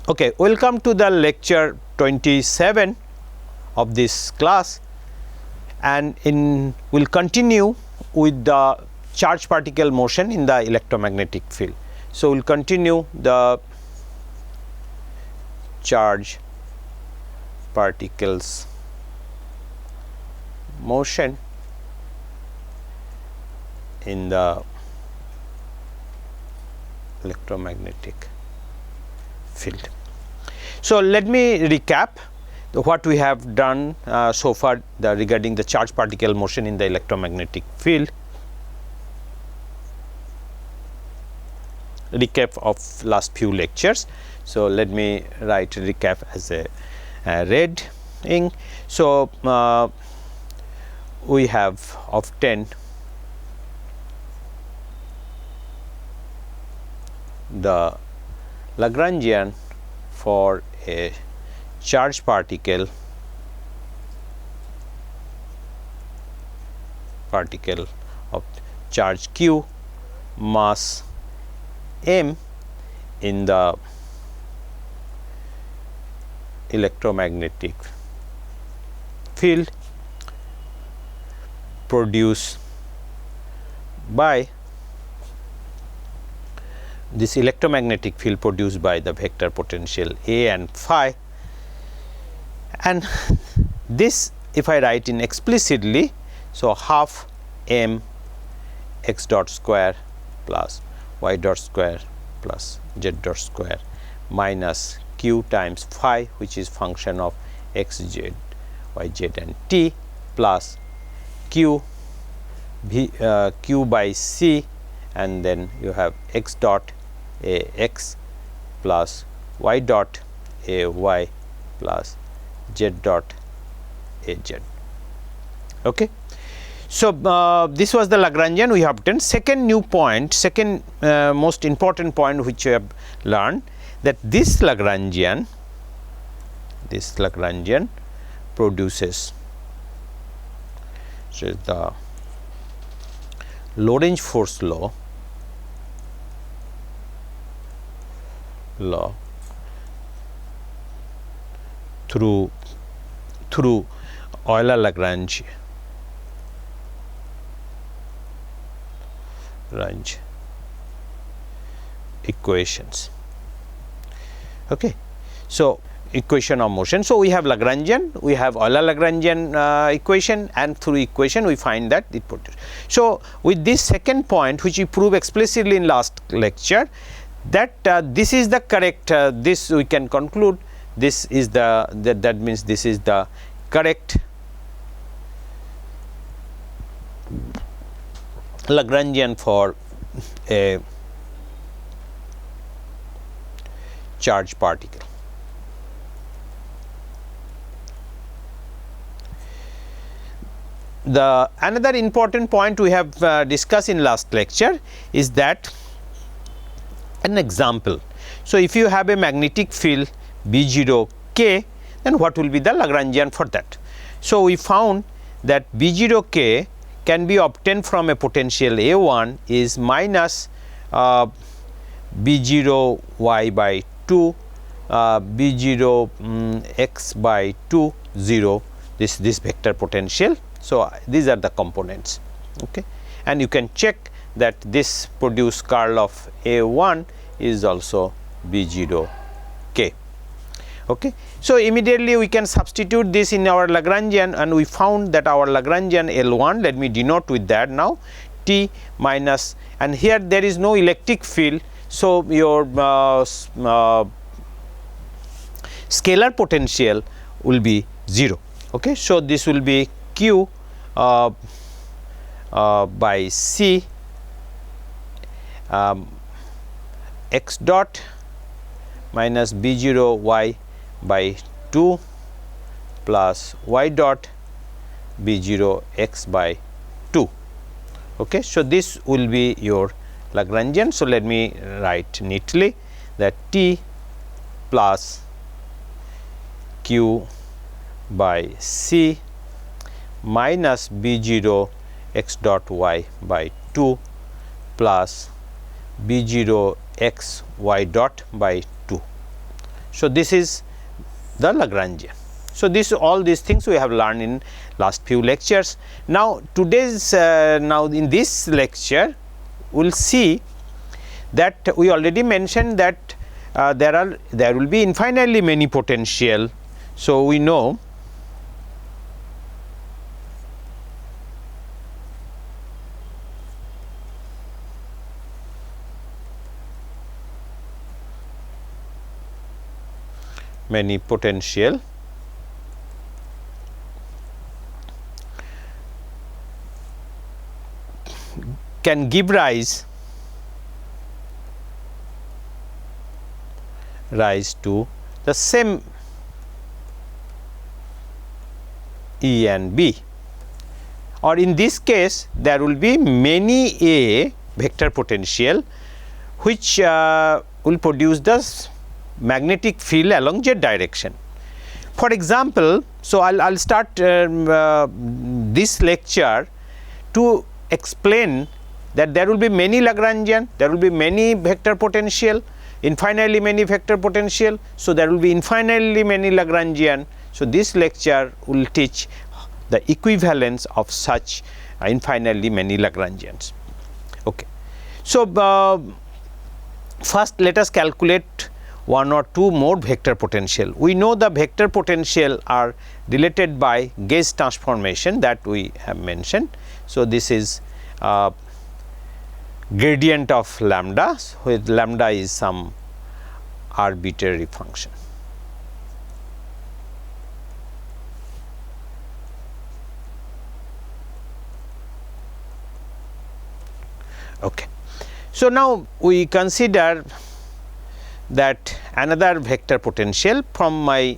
Okay, welcome to the lecture 27 of this class, and we'll continue with the charge particle motion in the electromagnetic field. So we'll continue the charge particles motion in the electromagnetic field. So let me recap what we have done so far regarding the charge particle motion in the electromagnetic field. Recap of last few lectures. So let me write recap as a red ink. So we have obtained the Lagrangian for a charge particle of charge q, mass m in the electromagnetic field produced by this electromagnetic field produced by the vector potential A and phi, and this if I write in explicitly, so half m x dot square plus y dot square plus z dot square minus q times phi, which is function of x, z, y, z and t, plus q q by c, and then you have x dot a x plus y dot a y plus z dot a z. Okay. So this was the Lagrangian we have obtained. Second new point, second most important point which we have learned, that this Lagrangian produces, so the Lorentz force law through Euler-Lagrange equations. Okay. So equation of motion. So we have Lagrangian, we have Euler-Lagrangian equation, and through equation we find that it produces. So with this second point, which we proved explicitly in last lecture, that this is the correct, this we can conclude, this is the that means this is the correct Lagrangian for a charge particle. The another important point we have discussed in last lecture is that an example. So if you have a magnetic field B0 k, then what will be the Lagrangian for that? So we found that B0 k can be obtained from a potential A1 is minus B0 y by 2 B0 x by 2 0, this vector potential. So these are the components. Okay, and you can check that this produce curl of A1 is also B0 k. Okay. So immediately we can substitute this in our Lagrangian, and we found that our Lagrangian L1, let me denote with that now, T minus, and here there is no electric field, so your scalar potential will be 0. Okay. So this will be Q by C x dot minus B0 y by 2 plus y dot B0 x by 2. Okay. So this will be your Lagrangian. So let me write neatly that T plus Q by C minus B0 x dot y by 2 plus B0 x y dot by 2. So, this is the Lagrangian. So, all these things we have learned in last few lectures. Now, now in this lecture we will see that we already mentioned that there will be infinitely many potential. So, we know many potential can give rise to the same E and B, or in this case there will be many A vector potential which will produce the magnetic field along z direction. For example, so I'll start this lecture to explain that there will be many Lagrangian, there will be many vector potential, infinitely many vector potential. So, there will be infinitely many Lagrangian. So, this lecture will teach the equivalence of such infinitely many Lagrangians. Okay. So, first let us calculate one or two more vector potential. We know the vector potential are related by gauge transformation that we have mentioned. So, this is gradient of lambda, with lambda is some arbitrary function. Okay. So, now we consider that another vector potential from my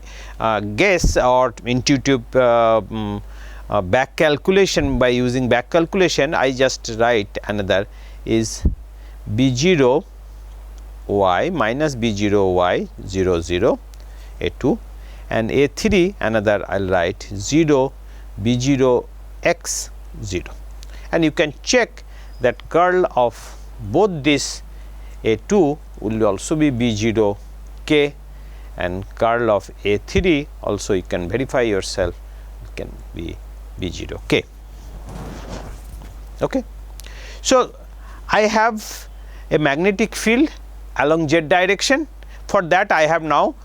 guess or intuitive back calculation. By using back calculation, I just write another is B0 y minus B0 y 0 0 A2, and A3 another I will write 0 B0 x 0, and you can check that curl of both this A2 will also be B0 k, and curl of A3 also you can verify yourself, it can be B0 k. Okay. So, I have a magnetic field along z direction. For that I have now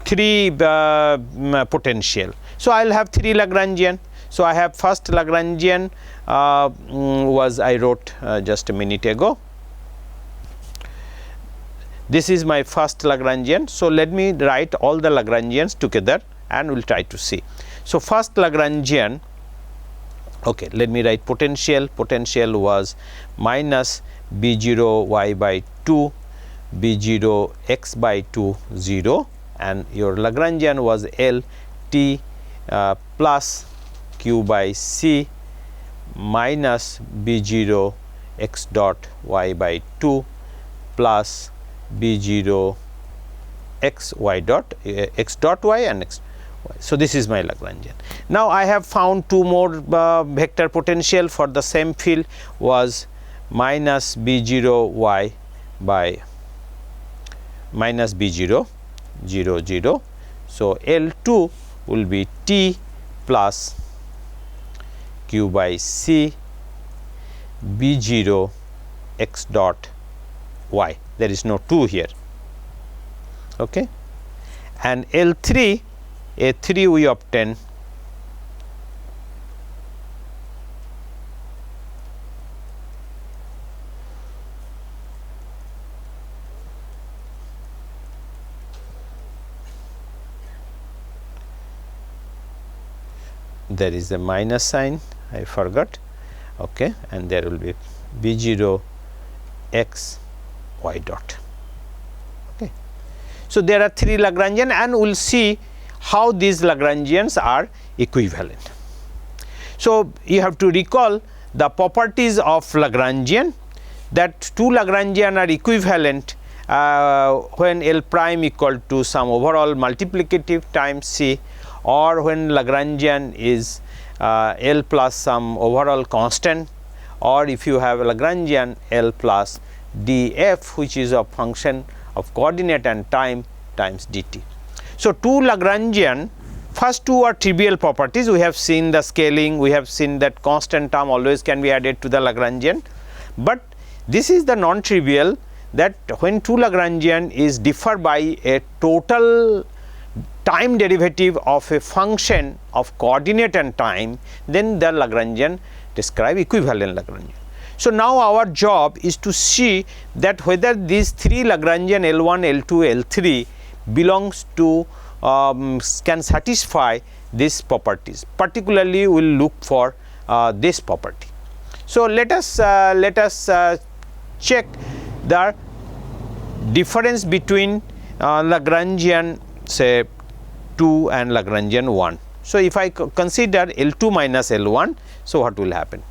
three potential. So, I will have three Lagrangian. So, I have first Lagrangian was I wrote just a minute ago. This is my first Lagrangian. So, let me write all the Lagrangians together and we will try to see. So, first Lagrangian, okay, let me write potential. Potential was minus B0 y by 2 B0 x by 2 0, and your Lagrangian was L t plus q by c minus B0 x dot y by 2 plus B0 x y dot x dot y and x y. So, this is my Lagrangian. Now, I have found two more vector potential for the same field was minus B0 y by minus B0 0 0. So, L2 will be t plus q by c B0 x dot y. There is no 2 here. Okay. And L3, A3 we obtain there is a minus sign, I forgot, okay, and there will be B0 x y dot. Okay. So, there are three Lagrangian, and we will see how these Lagrangians are equivalent. So, you have to recall the properties of Lagrangian, that two Lagrangian are equivalent when L prime equal to some overall multiplicative times C, or when Lagrangian is L plus some overall constant, or if you have a Lagrangian L plus df, which is a function of coordinate and time times dt. So, two Lagrangian, first two are trivial properties. We have seen the scaling, we have seen that constant term always can be added to the Lagrangian, but this is the non-trivial, that when two Lagrangian is differ by a total time derivative of a function of coordinate and time, then the Lagrangian describe equivalent Lagrangian. So, now our job is to see that whether these three Lagrangian L1, L2, L3 belongs to can satisfy these properties. Particularly, we will look for this property. So, let us check the difference between Lagrangian say 2 and Lagrangian 1. So, if I consider L2 minus L1, so what will happen?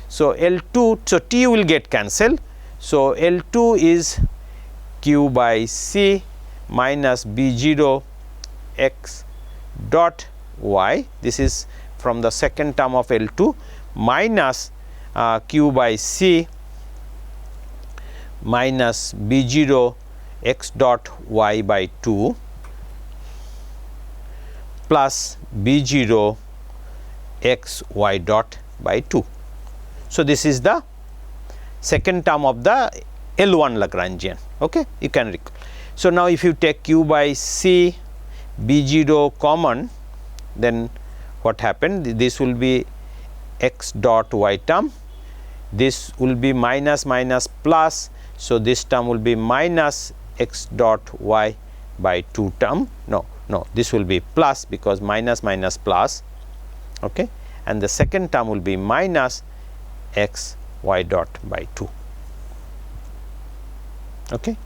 So, L2, so T will get cancelled. So, L2 is Q by C minus B0 x dot y, this is from the second term of L2, minus Q by C minus B0 x dot y by 2 plus B0 x y dot by 2. So, this is the second term of the L1 Lagrangian. Okay, you can recall. So, now if you take Q by C B0 common, then what happened? This will be x dot y term, this will be minus minus plus. So, this term will be minus x dot y by 2 term, no, this will be plus because minus minus plus, okay, and the second term will be minus x y dot by 2. Okay.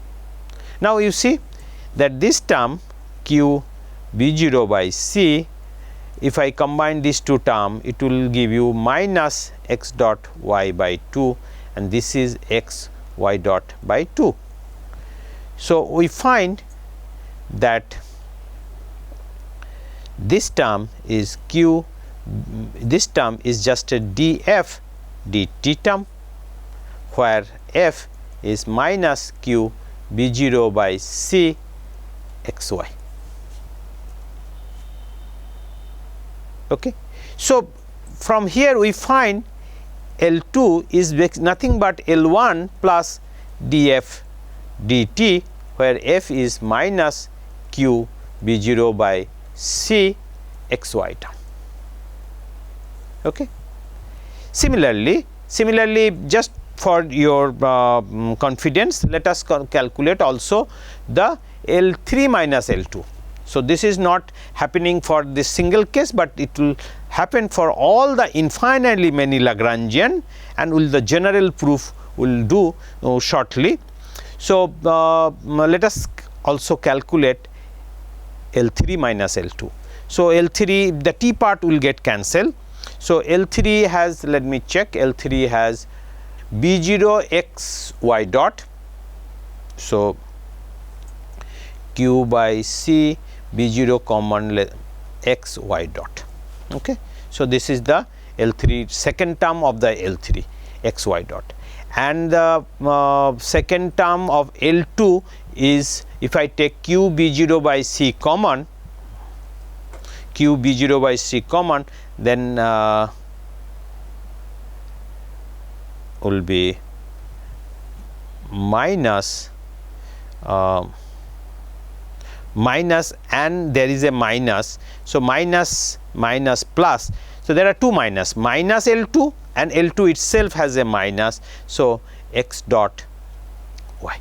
Now, you see that this term Q B0 by C, if I combine these two terms, it will give you minus x dot y by 2 and this is x y dot by 2. So, we find that this term is Q, this term is just a df dt term, where f is minus Q B0 by C x y. Okay. So, from here we find L2 is nothing but L1 plus df dt, where f is minus Q B0 by C x y term. Okay. Similarly, just for your confidence, let us calculate also the L3 minus L2. So, this is not happening for this single case, but it will happen for all the infinitely many Lagrangian, and will the general proof will do shortly. So, let us also calculate L3 minus L2. So, L3, the T part will get cancelled. So, L3 has, let me check, L3 has B0 x y dot. So, Q by C B0 common x y dot. Okay. So, this is the L3 second term of the L3 x y dot, and the second term of L2 is, if I take Q B0 by C common, Q B0 by C common, then will be minus minus, and there is a minus. So, minus minus plus. So, there are two minus L2 and L2 itself has a minus. So, x dot y.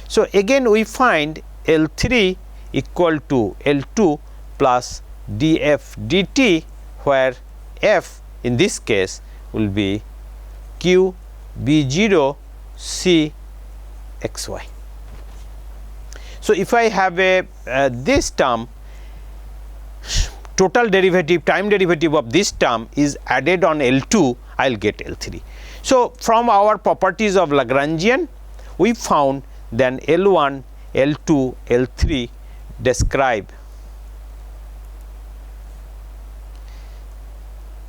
So, again we find L3 equal to L2 plus df dt, where f in this case will be Q B0 C x y. So, if I have a this term, total derivative, time derivative of this term is added on L2, I will get L3. So, from our properties of Lagrangian, we found then L1, L2, L3 describe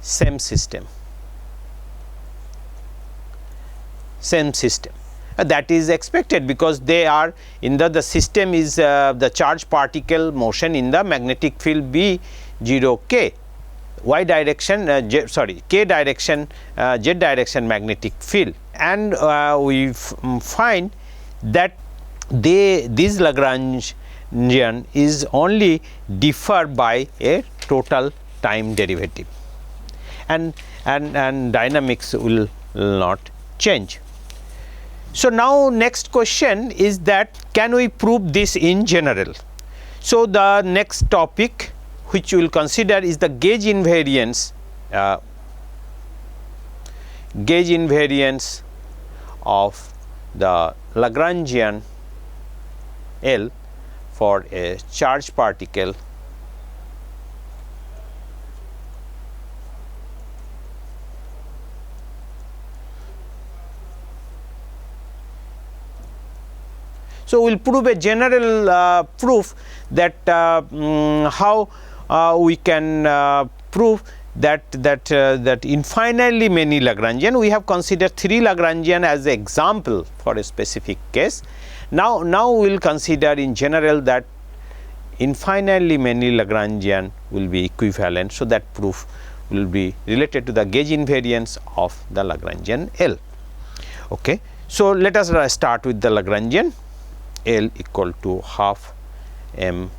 same system. that is expected, because they are in the system is the charge particle motion in the magnetic field B 0 k y direction k direction z direction magnetic field, and we find that this Lagrangian is only differ by a total time derivative, and dynamics will not change. So now next question is that can we prove this in general? So the next topic which we will consider is the gauge invariance of the Lagrangian L for a charged particle So we will prove a general proof that how we can prove that infinitely many Lagrangian. We have considered 3 Lagrangian as an example for a specific case. Now we will consider in general that infinitely many Lagrangian will be equivalent. So that proof will be related to the gauge invariance of the Lagrangian L. Okay. So let us start with the Lagrangian L equal to half m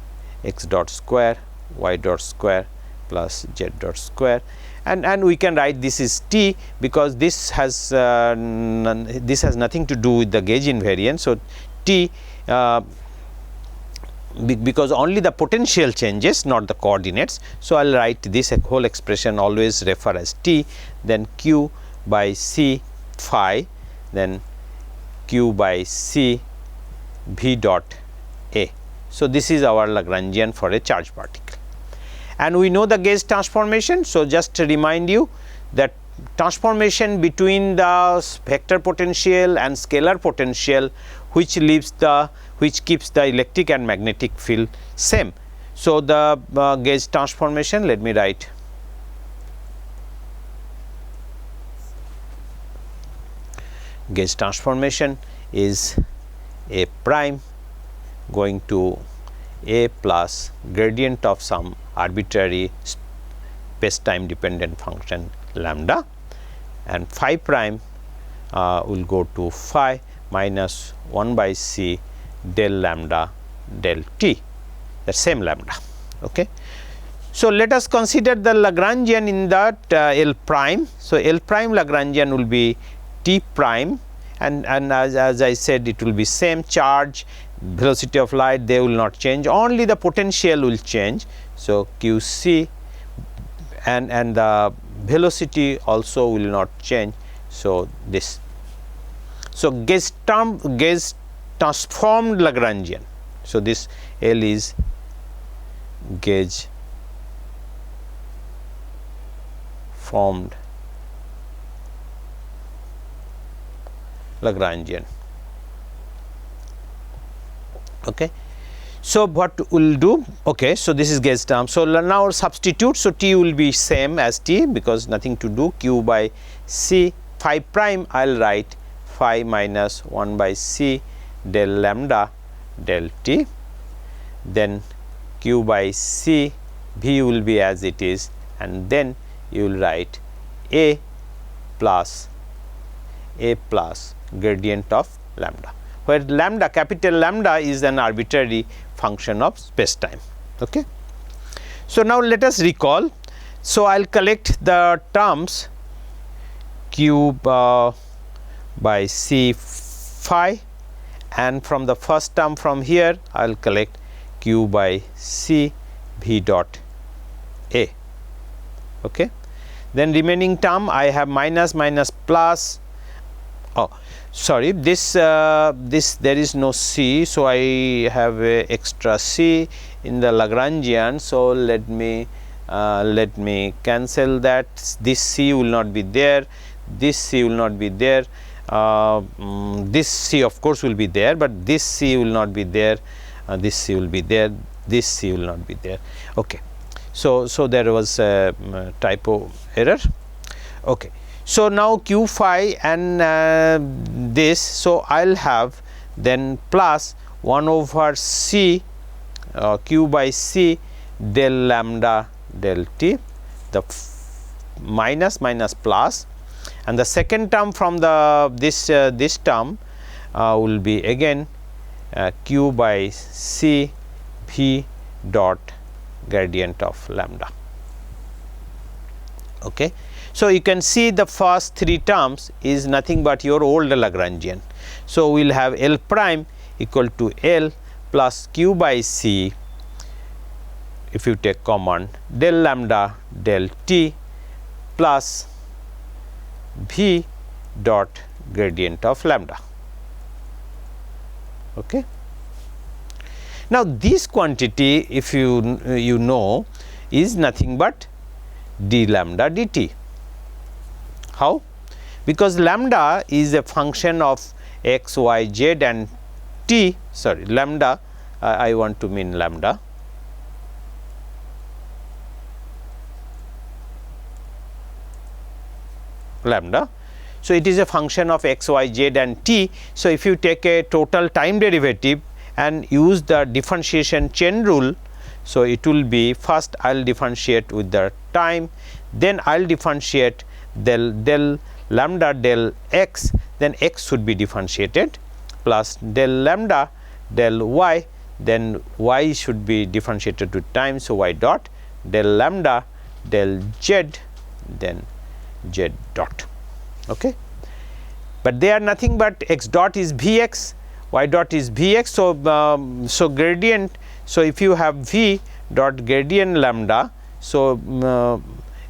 x dot square y dot square plus z dot square, and we can write this is t, because this has nothing to do with the gauge invariance. So t because only the potential changes, not the coordinates. So I will write this whole expression always refer as t, then q by c phi, then q by c v dot a. So this is our Lagrangian for a charged particle, and we know the gauge transformation. So just to remind you that transformation between the vector potential and scalar potential which keeps the electric and magnetic field same. So the gauge transformation, let me write gauge transformation is a prime going to a plus gradient of some arbitrary space time dependent function lambda, and phi prime will go to phi minus 1 by c del lambda del t, the same lambda. Okay. So let us consider the Lagrangian in that L prime. So L prime Lagrangian will be t prime, and as I said, it will be same charge, velocity of light, they will not change, only the potential will change. So q c, and the velocity also will not change. So this, so gauge transformed Lagrangian. So this L is gauge formed Lagrangian. Okay. So what we'll do? Okay. So this is gauge term. So now substitute. So t will be same as t because nothing to do. Q by c phi prime, I'll write phi minus 1 by c del lambda del t. Then q by c v will be as it is, and then you will write a plus gradient of lambda, where lambda, capital lambda, is an arbitrary function of space time. Okay. So now let us recall. So I'll collect the terms q by c phi, and from the first term from here I'll collect q by c v dot a. Okay. Then remaining term I have minus plus. Oh, sorry, this there is no c, so I have a extra c in the Lagrangian. So let me cancel that. This c will not be there, this c will not be there, this c of course will be there, but this c will not be there, this c will be there, this c will not be there. Okay. So there was a typo error. Okay. So, now q phi and this, so I will have then plus 1 over c q by c del lambda del t, the minus plus, and the second term from the this term will be again q by c v dot gradient of lambda. Okay. So, you can see the first 3 terms is nothing but your old Lagrangian. So, we will have L prime equal to L plus q by c, if you take common, del lambda del t plus v dot gradient of lambda. Okay. Now, this quantity, if you know, is nothing but d lambda dt. How? Because lambda is a function of x, y, z and t, sorry, lambda, I want to mean lambda. So, it is a function of x, y, z and t. So, if you take a total time derivative and use the differentiation chain rule, so it will be, first I will differentiate with the time, then I will differentiate del lambda del x, then x should be differentiated, plus del lambda del y, then y should be differentiated to time. So, y dot del lambda del z, then z dot. Okay. But they are nothing but x dot is Vx, y dot is Vx. So, so gradient, so if you have V dot gradient lambda, so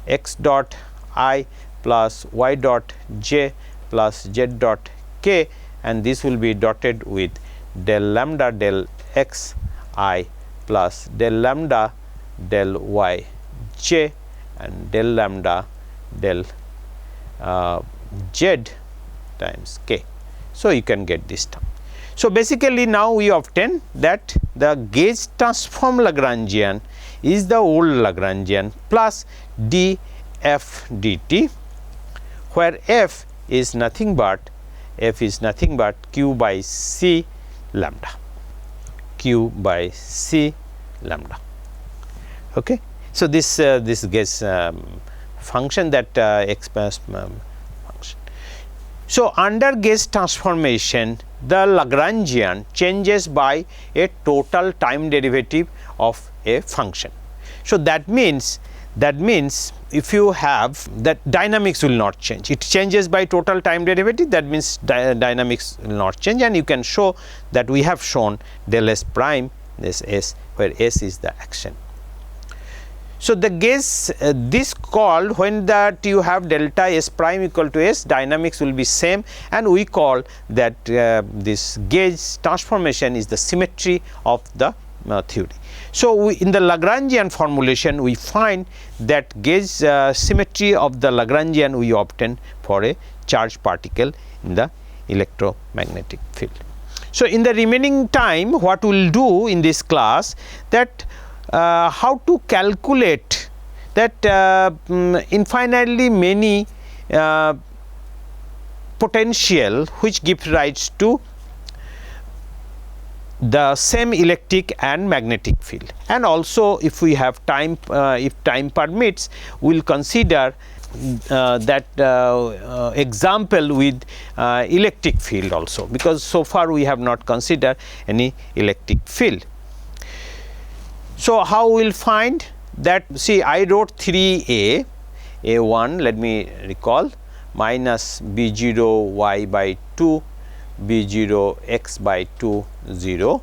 x dot I plus y dot j plus z dot k, and this will be dotted with del lambda del x I plus del lambda del y j and del lambda del z times k. So, you can get this term. So, basically now we obtain that the gauge transform Lagrangian is the old Lagrangian plus d f dt, where f is nothing but q by c lambda, q by c lambda. Okay. So, this gauge function that expands function. So, under gauge transformation, the Lagrangian changes by a total time derivative of a function. So, that means if you have that, dynamics will not change, it changes by total time derivative, that means dynamics will not change, and you can show that we have shown del s prime, this s, where s is the action. So, the gauge this called, when that you have delta s prime equal to s, dynamics will be same, and we call that this gauge transformation is the symmetry of the theory. So, in the Lagrangian formulation we find that gauge symmetry of the Lagrangian we obtain for a charged particle in the electromagnetic field. So, in the remaining time, what we will do in this class, that how to calculate that infinitely many potential which give rise to the same electric and magnetic field, and also if we have time, if time permits, we will consider that example with electric field also, because so far we have not considered any electric field. So, how we will find that? See, I wrote 3a, a1, let me recall, minus b0 y by 2, b0 x by 2 0.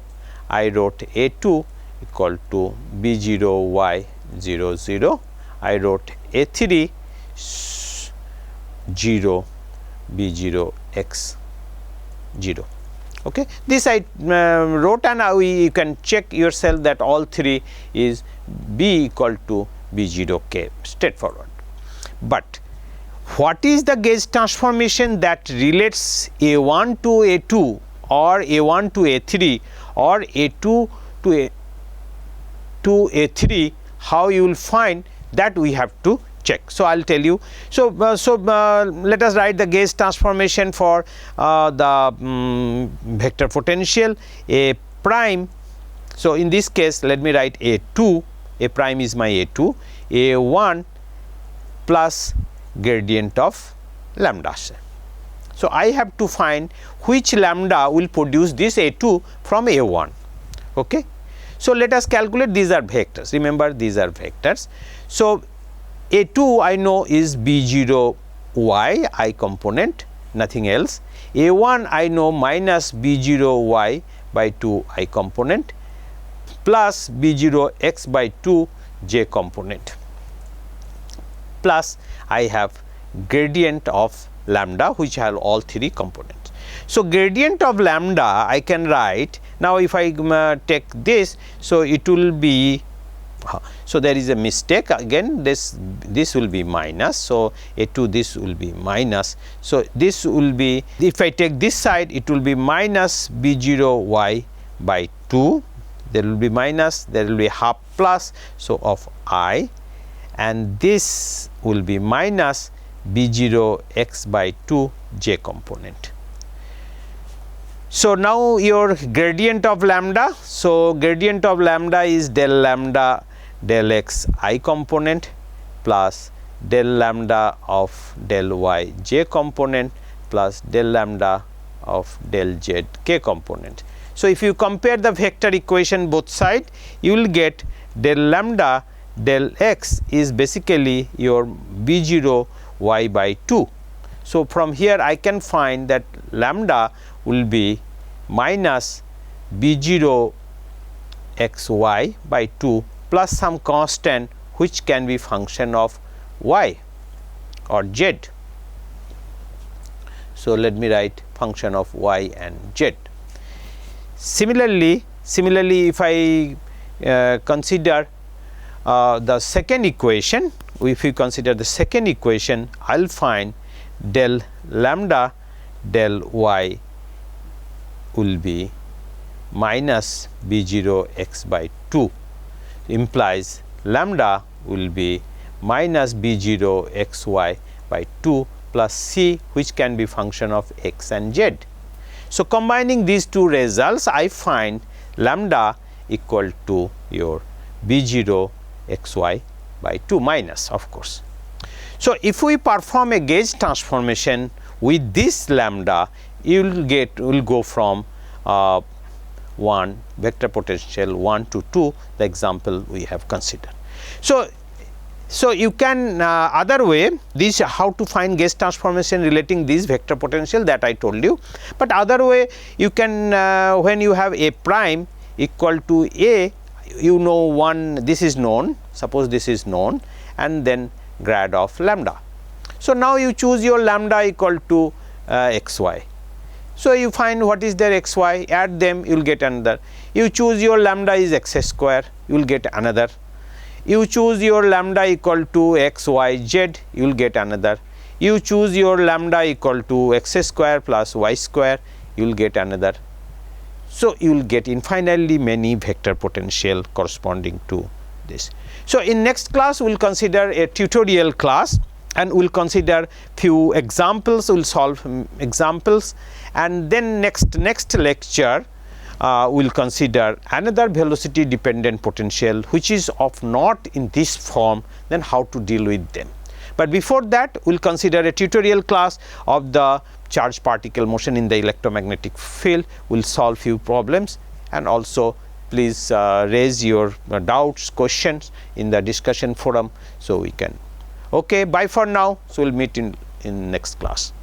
I wrote a2 equal to b0 y 0 0. I wrote a3 0 b0 x 0. Okay. This I wrote, and you can check yourself that all 3 is b equal to b0 k, straightforward. But what is the gauge transformation that relates a1 to a2 or a1 to a3 or a2 to a3? How you will find that we have to check check. So, I will tell you. So, let us write the gauge transformation for the vector potential A prime. So, in this case let me write A2, A prime is my A2, A1 plus gradient of lambda. So, I have to find which lambda will produce this A2 from A1. Okay. So, let us calculate, these are vectors, remember these are vectors. So, A2 I know is B0 y I component, nothing else. A1 I know minus B0 y by 2 I component plus B0 x by 2 j component, plus I have gradient of lambda which have all three components. So, gradient of lambda I can write now, if I take this, so it will be, so there is a mistake again, this will be minus. So, A2 this will be minus. So, this will be, if I take this side it will be minus B0 y by 2, there will be minus, there will be half plus, so of I, and this will be minus B0 x by 2 j component. So, now your gradient of lambda, so gradient of lambda is del lambda del x I component plus del lambda of del y j component plus del lambda of del z k component. So, if you compare the vector equation both side, you will get del lambda del x is basically your B0 y by 2. So, from here I can find that lambda will be minus B0 x y by 2 plus some constant which can be function of y or z. So, let me write function of y and z. Similarly, if I consider the second equation, if we consider the second equation, I will find del lambda del y will be minus B0 x by 2, implies lambda will be minus B0 x y by 2 plus c, which can be function of x and z. So, combining these two results, I find lambda equal to your B0 x y by 2 minus, of course. So, if we perform a gauge transformation with this lambda, you will go from 1 vector potential 1 to 2, the example we have considered. So, you can other way, this how to find gauge transformation relating this vector potential that I told you, but other way you can when you have A prime equal to A, you know one, this is known, suppose this is known, and then grad of lambda. So, now you choose your lambda equal to x y. So, you find what is their x y, add them, you will get another. You choose your lambda is x square, you will get another. You choose your lambda equal to x y z, you will get another. You choose your lambda equal to x square plus y square, you will get another. So, you will get infinitely many vector potential corresponding to this. So, in next class we will consider a tutorial class, and we will consider few examples, we will solve examples, and then next lecture we will consider another velocity dependent potential which is of not in this form, then how to deal with them. But before that we will consider a tutorial class of the charged particle motion in the electromagnetic field. We will solve few problems, and also please raise your doubts, questions in the discussion forum, so we can. Okay, bye for now. So, we will meet in next class.